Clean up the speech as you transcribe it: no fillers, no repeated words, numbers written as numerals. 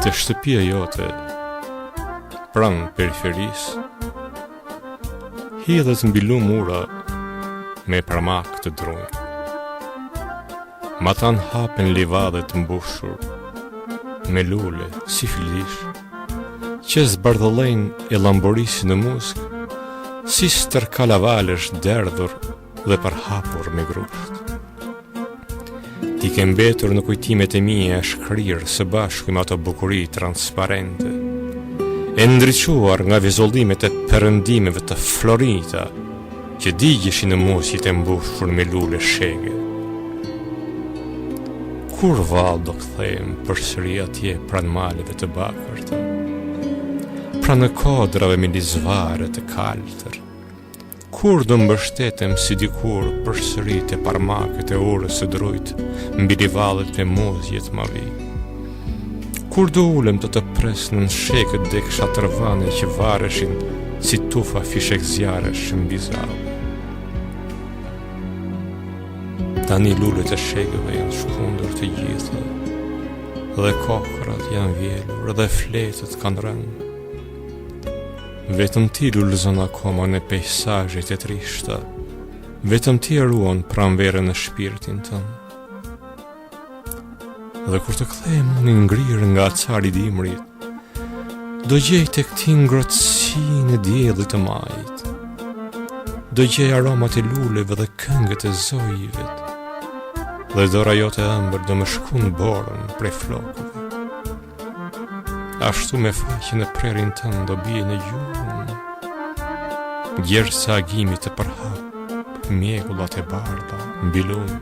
Te shtëpia jote pranë periferisë hidhet mbi lumura me pramak të drunj. Matan hapen livadhe të mbushur me lule si filish që zbardhëllejnë e lamborisë në musk si stërkalavalesh derdhur dhe përhapur me grusht. Ti ke mbetur në kujtimet e mia shkrirë së bashku me ato bukuri transparente, e ndriçuar nga vizollimet e perëndimeve të florita që digjeshin në mosjet e mbushur me lule shege. Kur vallë do kthehem përsëri atje pranë maleve të bakërta, pranë kodrave me lizvare të kaltër? Kur do mbështetem si dikur përsëri te parmakët e orës së drujt mbi livallet me mozje të mavi? Kur do ulem të pres në shekët dhe kshatërvane që vareshin si tufa fishek zjaresh mbi zau? Tani lulet e shekëve janë shkundur të gjitha, dhe kokrat janë vjelur dhe fletët kanë rënë. Vetëm ti lulëzon akoma në pejsazhet e trishta, vetëm ti ruan pranverën në shpirtin tënë. Dhe kur të kthehem unë ngrirë nga acari dimrit, do gjej tek ti ngrohtësinë e diellit të majit, do gjej aromat e luleve dhe këngët e zojve, dhe dora jote e ëmbël do më shkun borën prej flokëve. Ashtu me faqen e prerin tënë do bie në gjuhën, gjersa agimit të përhap mjekullat e bardha mbi lumë.